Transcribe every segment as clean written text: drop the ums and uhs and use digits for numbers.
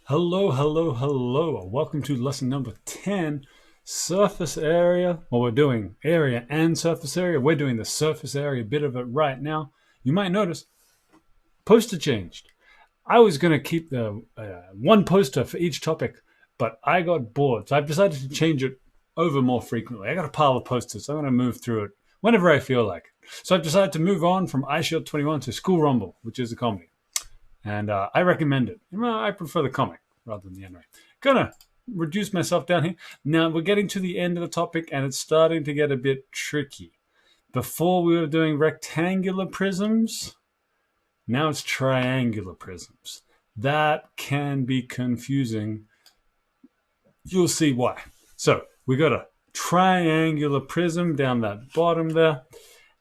Hello, hello, hello. Welcome to lesson number 10, surface area. Well, we're doing area and surface area. We're doing the surface area bit of it right now. You might notice poster changed. I was going to keep the one poster for each topic, but I got bored. So I've decided to change it over more frequently. I got a pile of posters, so I'm going to move through it whenever I feel like. So I've decided to move on from iShield 21 to School Rumble, which is a comedy. And I recommend it. Well, I prefer the comic rather than the anime. Gonna reduce myself down here. Now we're getting to the end of the topic, and it's starting to get a bit tricky. Before we were doing rectangular prisms, now it's triangular prisms. That can be confusing. You'll see why. So we got a triangular prism down that bottom there,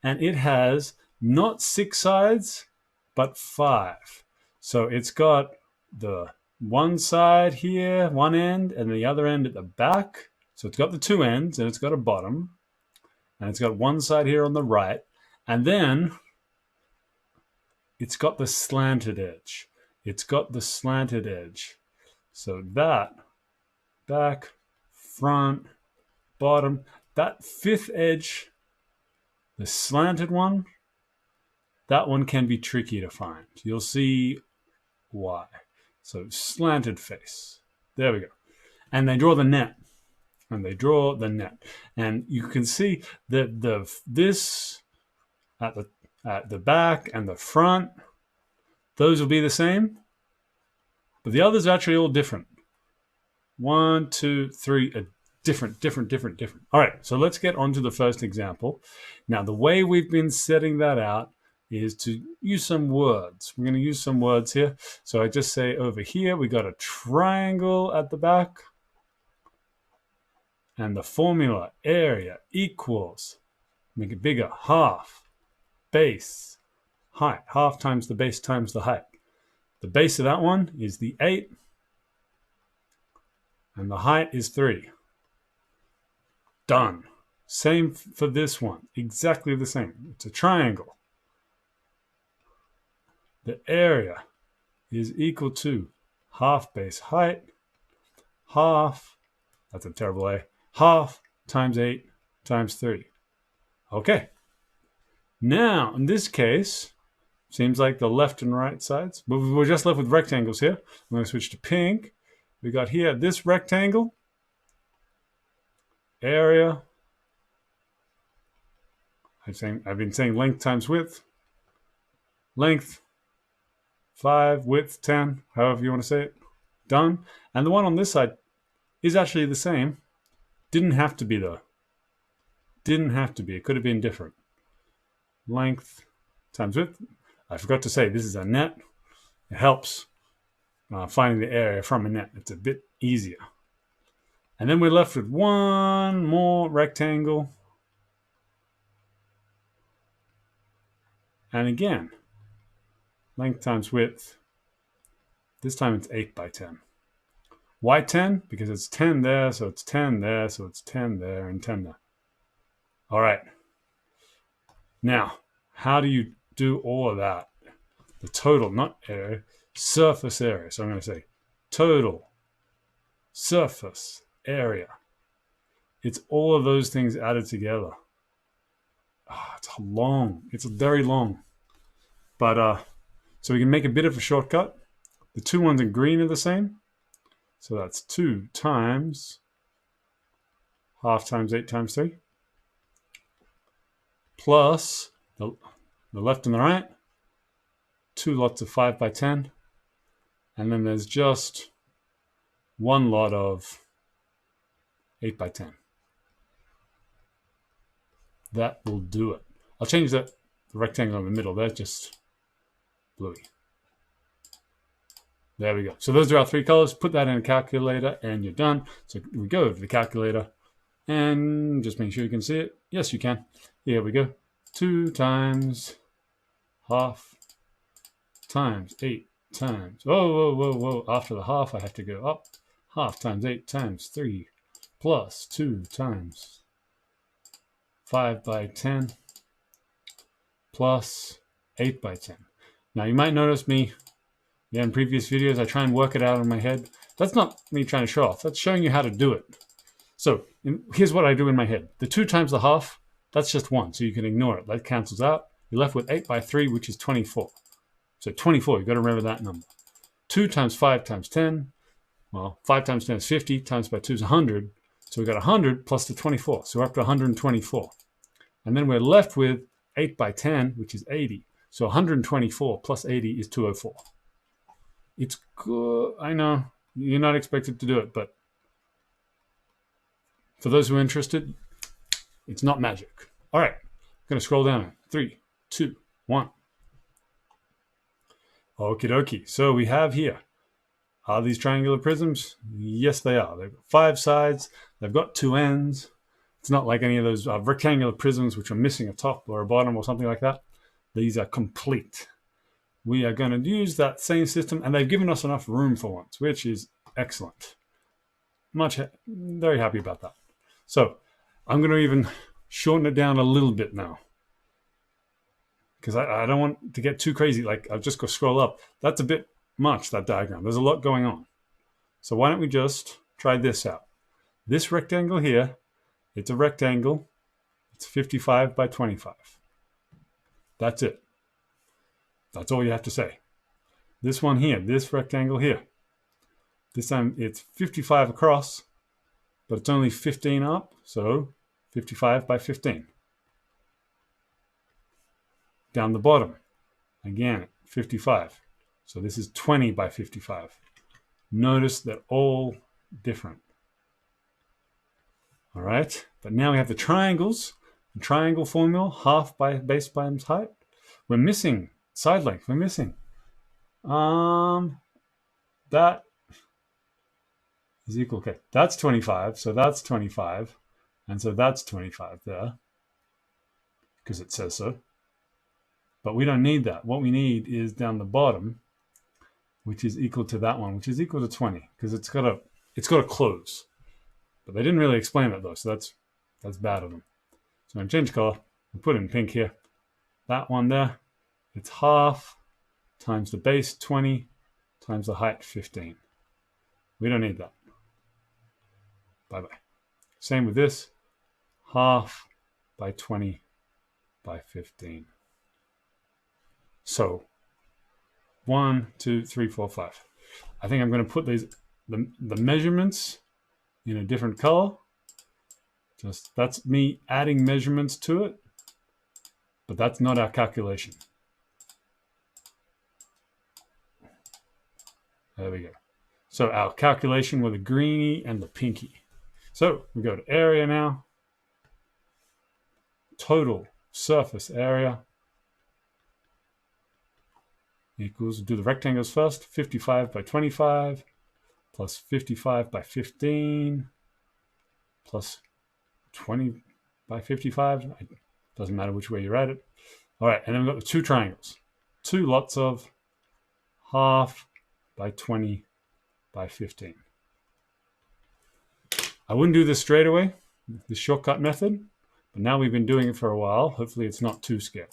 and it has not 6 sides, but 5. So it's got the one side here, one end, and the other end at the back. So it's got the two ends, and it's got a bottom, and it's got one side here on the right, and then it's got the slanted edge. It's got the slanted edge. So that back, front, bottom, that fifth edge, the slanted one, that one can be tricky to find. You'll see why. So slanted face. There we go. And they draw the net. And they draw the net. And you can see that this at the back and the front, those will be the same. But the others are actually all different. 1, 2, 3, different. All right, so let's get on to the first example. Now, the way we've been setting that out is to use some words. We're going to use some words here. So I just say over here, we got a triangle at the back. And the formula, area equals, make it bigger, half, base, height. Half times the base times the height. The base of that one is the 8. And the height is 3. Done. Same for this one. Exactly the same. It's a triangle. The area is equal to half base height, half, that's a terrible A, half times 8 times 3. Okay. Now, in this case, seems like the left and right sides, but we're just left with rectangles here. I'm going to switch to pink. We got here this rectangle, area, I've been saying length times width, length 5, width 10, however you want to say it. Done. And the one on this side is actually the same. Didn't have to be though. Didn't have to be. It could have been different. Length times width. I forgot to say this is a net. It helps finding the area from a net. It's a bit easier. And then we're left with one more rectangle. And again, length times width. This time it's 8 by 10. Why 10? Because it's 10 there, so it's 10 there, so it's 10 there, and 10 there. All right. Now, how do you do all of that? The total, not area, surface area. So I'm going to say total surface area. It's all of those things added together. It's long. It's very long. But so we can make a bit of a shortcut. The two ones in green are the same. So that's 2 times half times 8 times 3. Plus the left and the right. 2 lots of 5 by 10. And then there's just one lot of 8 by 10. That will do it. I'll change the rectangle in the middle. That's just bluey. There we go. So those are our 3 colors. Put that in a calculator and you're done. So we go over the calculator and just make sure you can see it. Yes, you can. Here we go. 2 times half times 8 times. Whoa. After the half, I have to go up. Half times 8 times 3 plus 2 times 5 by 10 plus 8 by 10. Now you might notice me Yeah, in previous videos, I try and work it out in my head. That's not me trying to show off. That's showing you how to do it. So here's what I do in my head. The 2 times the half, that's just 1, so you can ignore it. That cancels out. You're left with 8 by 3, which is 24. So 24, you've got to remember that number. 2 times 5 times 10. Well, 5 times 10 is 50, times by 2 is 100. So we've got 100 plus the 24. So we're up to 124. And then we're left with 8 by 10, which is 80. So 124 plus 80 is 204. It's good. I know you're not expected to do it, but for those who are interested, it's not magic. All right, I'm going to scroll down. 3, 2, 1. Okie dokie. So we have here, are these triangular prisms? Yes, they are. They've got 5 sides. They've got 2 ends. It's not like any of those rectangular prisms which are missing a top or a bottom or something like that. These are complete. We are going to use that same system, and they've given us enough room for once, which is excellent. Very happy about that. So I'm going to even shorten it down a little bit now, because I don't want to get too crazy. Like, I'll just go scroll up. That's a bit much, that diagram. There's a lot going on. So why don't we just try this out? This rectangle here, it's a rectangle. It's 55 by 25. That's it. That's all you have to say. This one here, this rectangle here, this time it's 55 across, but it's only 15 up, so 55 by 15. Down the bottom, again, 55. So this is 20 by 55. Notice they're all different. All right, but now we have the triangles. The triangle formula, half by base times height. We're missing side length. We're missing. That is equal. Okay, that's 25. So that's 25, and so that's 25 there, because it says so. But we don't need that. What we need is down the bottom, which is equal to that one, which is equal to 20, because it's got to close. But they didn't really explain that though, so that's bad of them. So I'm going to change color and put it in pink here. That one there, it's half times the base 20 times the height 15. We don't need that. Bye-bye. Same with this, half by 20 by 15. So 1, 2, 3, 4, 5. I think I'm going to put the measurements in a different color. Just that's me adding measurements to it, but that's not our calculation. There we go. So our calculation were the greeny and the pinky. So we go to area now. Total surface area equals, do the rectangles first, 55 by 25 plus 55 by 15 plus 20 by 55. It doesn't matter which way you write it. All right, and then we've got the 2 triangles. 2 lots of half by 20 by 15. I wouldn't do this straight away, the shortcut method, but now we've been doing it for a while. Hopefully it's not too scary.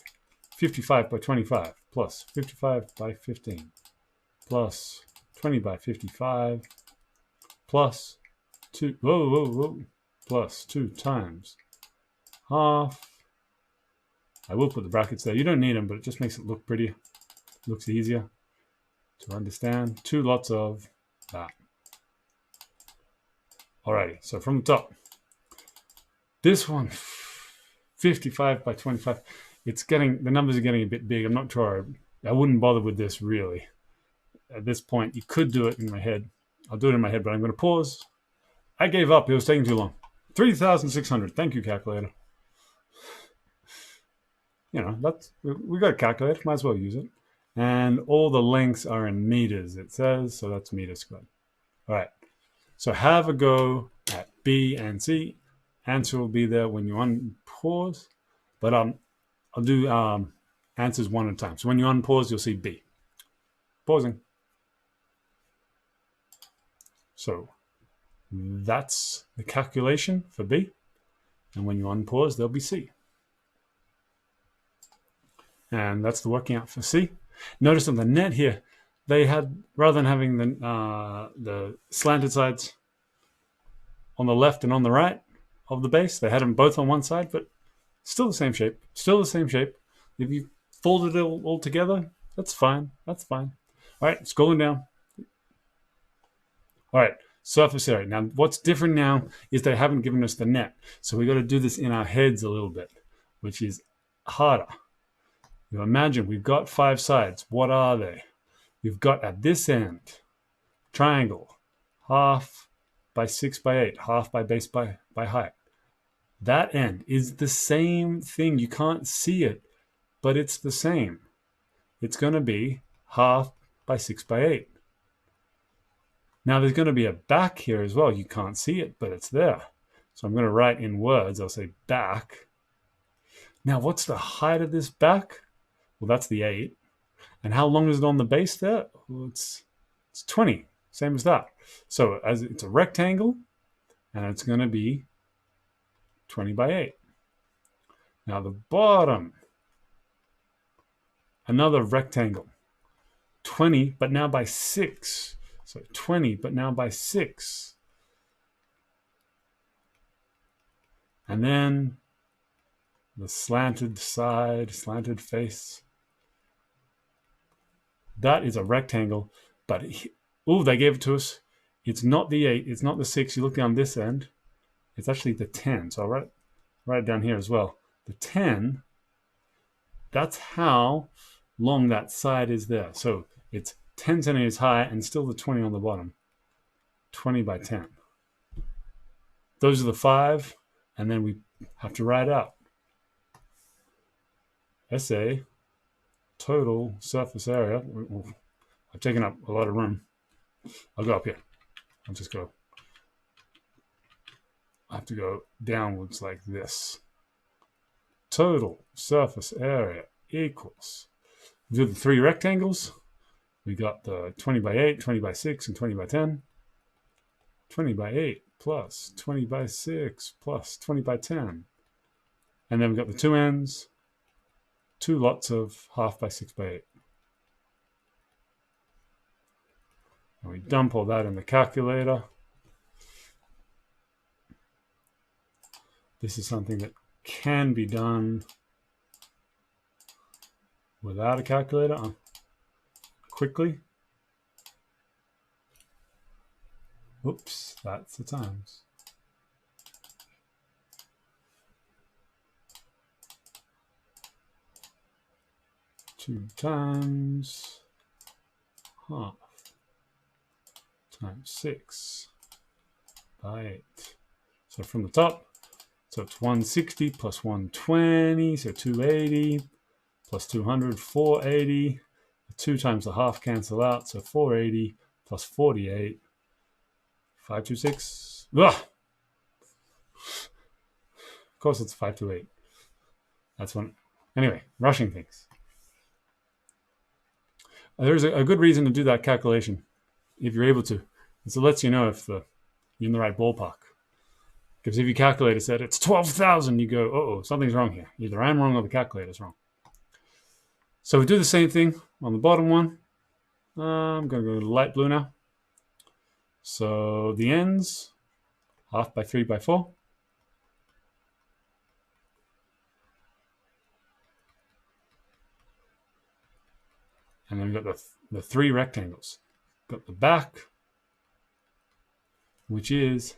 55 by 25 plus 55 by 15 plus 20 by 55 plus 2, plus 2 times half. I will put the brackets there. You don't need them, but it just makes it look prettier. It looks easier to understand. 2 lots of that. Alrighty, so from the top, this one, 55 by 25. It's getting, the numbers are getting a bit big. I'm not sure. I wouldn't bother with this really. At this point, you could do it in my head. I'll do it in my head, but I'm going to pause. I gave up. It was taking too long. 3,600. Thank you, calculator. You know, we got a calculator. Might as well use it. And all the lengths are in meters, it says. So that's meters squared. All right. So have a go at B and C. Answer will be there when you unpause. But I'll do answers one at a time. So when you unpause, you'll see B. Pausing. So that's the calculation for B. And when you unpause, there'll be C. And that's the working out for C. Notice on the net here, they had, rather than having the slanted sides on the left and on the right of the base, they had them both on one side, but still the same shape. Still the same shape. If you folded it all together, that's fine. That's fine. All right, scrolling down. All right, surface area. Now, what's different now is they haven't given us the net. So we got to do this in our heads a little bit, which is harder. You imagine we've got 5 sides. What are they? We've got at this end, triangle, half by 6 by 8, half by base by height. That end is the same thing. You can't see it, but it's the same. It's going to be half by 6 by 8. Now there's going to be a back here as well. You can't see it, but it's there. So I'm going to write in words. I'll say back. Now what's the height of this back? Well, that's the 8. And how long is it on the base there? Well, it's 20, same as that. So as it's a rectangle, and it's going to be 20 by 8. Now the bottom, another rectangle, 20, but now by 6. So 20, but now by 6. And then the slanted side, slanted face. That is a rectangle, but they gave it to us. It's not the 8, it's not the 6. You look down this end, it's actually the 10. So I'll write it down here as well. The 10, that's how long that side is there. So it's 10 centimeters high and still the 20 on the bottom. 20 by 10. Those are the 5, and then we have to write out. SA, total surface area. I've taken up a lot of room. I'll go up here. I'll just go. I have to go downwards like this. Total surface area equals. We do the 3 rectangles. We got the 20 by 8, 20 by 6, and 20 by 10. 20 by 8 plus 20 by 6 plus 20 by 10. And then we've got the 2 ends, 2 lots of half by 6 by 8. And we dump all that in the calculator. This is something that can be done without a calculator quickly. Oops, that's the times. Two times half times 6 by 8. So from the top, so it's 160 plus 120, so 280 plus 200, 480. 2 times the half cancel out, so 480 plus 48, 526. Ugh! Of course it's 528. That's one. Anyway, rushing things. There's a good reason to do that calculation if you're able to. And so it lets you know if you're in the right ballpark. Because if you calculate it, said it's 12,000, you go, uh-oh, something's wrong here. Either I'm wrong or the calculator's wrong. So we do the same thing on the bottom one. I'm going to go to light blue now. So the ends, half by 3 by 4. And then we've got the 3 rectangles. Got the back, which is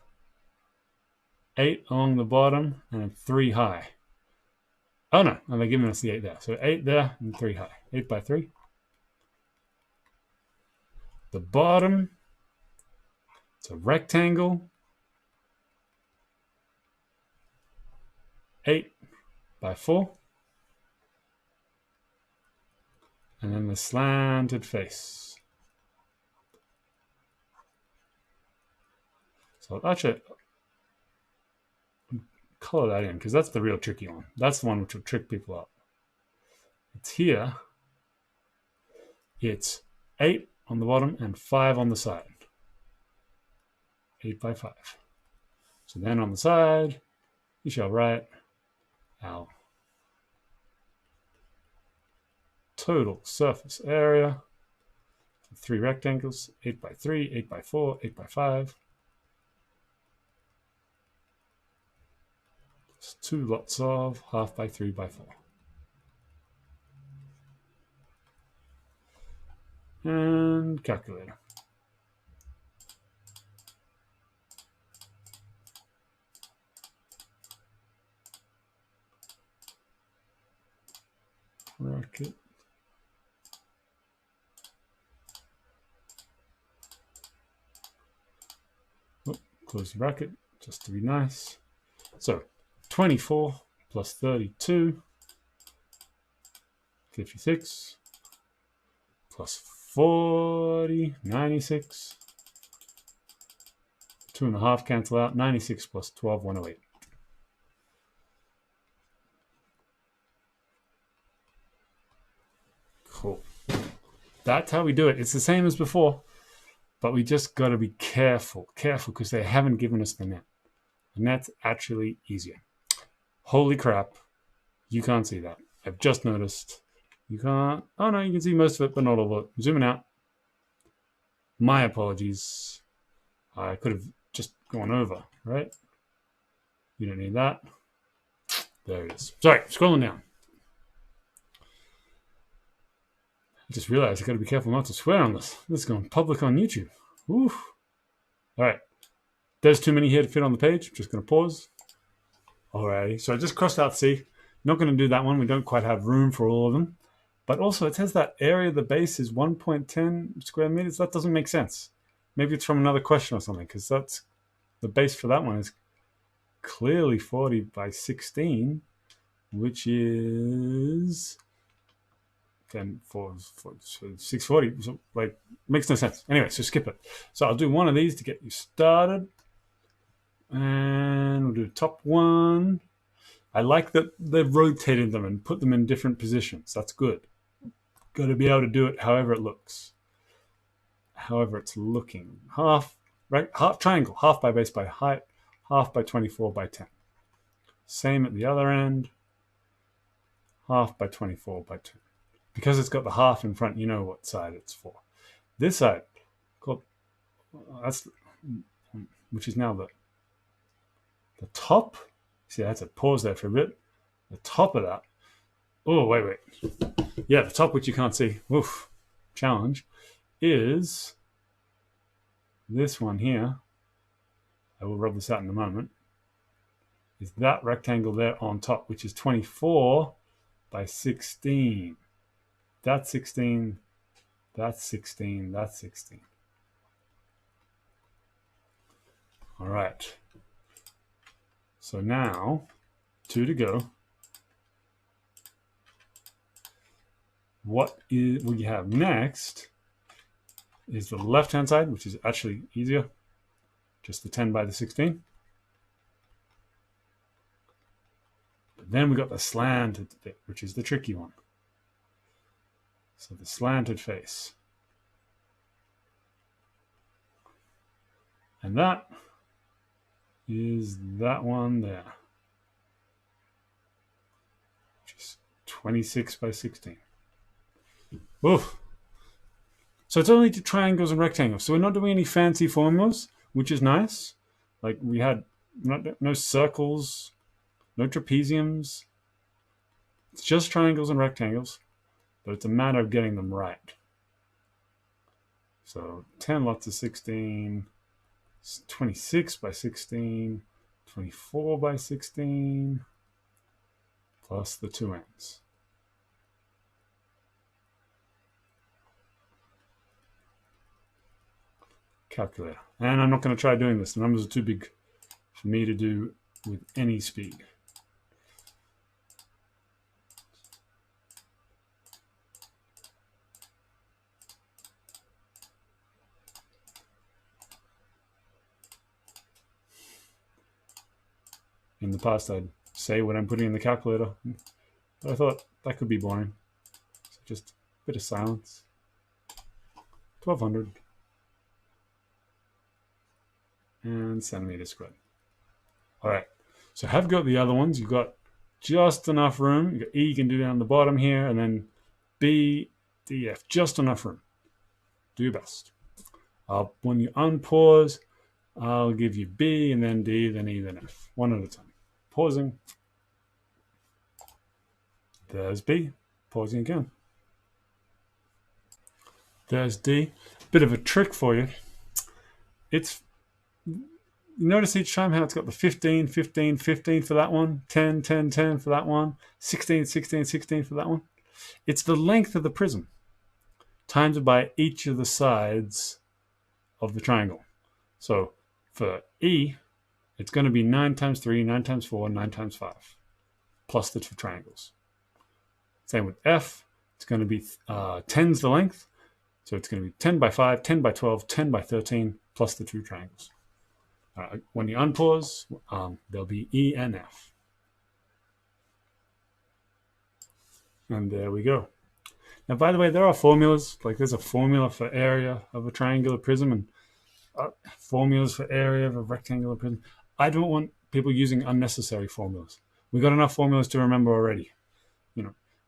8 along the bottom and 3 high. Oh no, and they're giving us the 8 there. So 8 there and 3 high. 8 by 3. The bottom, it's a rectangle. 8 by 4. And then the slanted face. So actually, color that in because that's the real tricky one. That's the one which will trick people up. It's here. It's 8 on the bottom and 5 on the side. 8 by 5. So then on the side, you shall write our total surface area 3 rectangles, 8 by 3, 8 by 4, 8 by 5. It's 2 lots of half by 3 by 4. And calculator. Bracket. Oh, close the bracket just to be nice. So 24 plus 32, 56, plus 40, 96. 2.5 cancel out, 96 plus 12, 108. Cool. That's how we do it. It's the same as before, but we just got to be careful because they haven't given us the net. And that's actually easier. Holy crap. You can't see that. I've just noticed. You can't. Oh no, you can see most of it, but not all of it. Zooming out. My apologies. I could have just gone over, right? You don't need that. There it is. Sorry, scrolling down. I just realized I got to be careful not to swear on this. This is going public on YouTube. Oof. All right. There's too many here to fit on the page. I'm just going to pause. Alrighty. So I just crossed out C. Not going to do that one. We don't quite have room for all of them. But also it says that area of the base is 1.10 square meters. That doesn't make sense. Maybe it's from another question or something, because that's the base for that one is clearly 40 by 16, which is 10, 4, 640. So, like, makes no sense. Anyway, so skip it. So I'll do one of these to get you started. And we'll do top one. I like that they've rotated them and put them in different positions. That's good. Got to be able to do it however it looks. However it's looking. Half, right? Half triangle. Half by base by height. Half by 24 by 10. Same at the other end. Half by 24 by 10. Because it's got the half in front, you know what side it's for. This side, called, which is now the top. See, I had to pause there for a bit. The top of that. Oh, wait. Yeah, the top, which you can't see. Oof. Challenge. Is this one here. I will rub this out in a moment. Is that rectangle there on top, which is 24 by 16. That's 16. That's 16. That's 16. All right. So now, 2 to go. What we have next is the left-hand side, which is actually easier. Just the 10 by the 16. But then we got the slanted bit, which is the tricky one. So the slanted face. And that is that one there. Which is 26 by 16. Oof. So it's only to triangles and rectangles. So we're not doing any fancy formulas, which is nice. Like we had no circles, no trapeziums. It's just triangles and rectangles, but it's a matter of getting them right. So 10 lots of 16, 26 by 16, 24 by 16, plus the 2 ends. Calculator. And I'm not going to try doing this. The numbers are too big for me to do with any speed. In the past, I'd say what I'm putting in the calculator, but I thought that could be boring. So just a bit of silence. 1200. And centimeters squared. All right, so have got the other ones. You've got just enough room. You got E you can do down the bottom here, and then B, D, F, just enough room. Do your best. When you unpause, I'll give you B, and then D, then E, then F. One at a time. Pausing. There's B. Pausing again. There's D. Bit of a trick for you. You notice each time how it's got the 15, 15, 15 for that one, 10, 10, 10 for that one, 16, 16, 16 for that one. It's the length of the prism times by each of the sides of the triangle. So for E, it's going to be 9 times 3, 9 times 4, 9 times 5, plus the two triangles. Same with F. It's going to be 10's the length. So it's going to be 10 by 5, 10 by 12, 10 by 13, plus the two triangles. When you unpause, there'll be E and F. And there we go. Now, by the way, there are formulas. Like there's a formula for area of a triangular prism and formulas for area of a rectangular prism. I don't want people using unnecessary formulas. We've got enough formulas to remember already.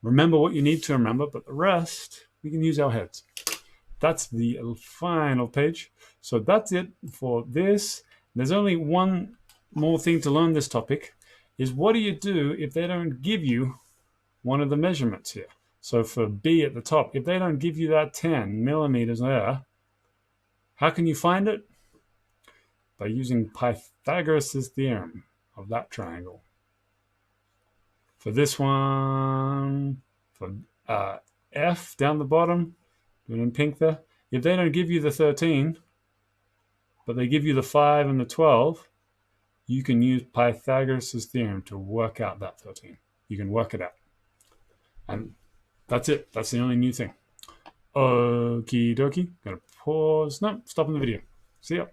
Remember what you need to remember, but the rest, we can use our heads. That's the final page. So that's it for this. There's only one more thing to learn this topic, is what do you do if they don't give you one of the measurements here? So for B at the top, if they don't give you that 10 millimeters there, how can you find it? By using Pythagoras' theorem of that triangle. For this one, for F down the bottom, doing in pink there, if they don't give you the 13, but they give you the 5 and the 12, you can use Pythagoras' theorem to work out that 13. You can work it out. And that's it. That's the only new thing. Okie dokie. Gotta pause. No, stopping the video. See ya.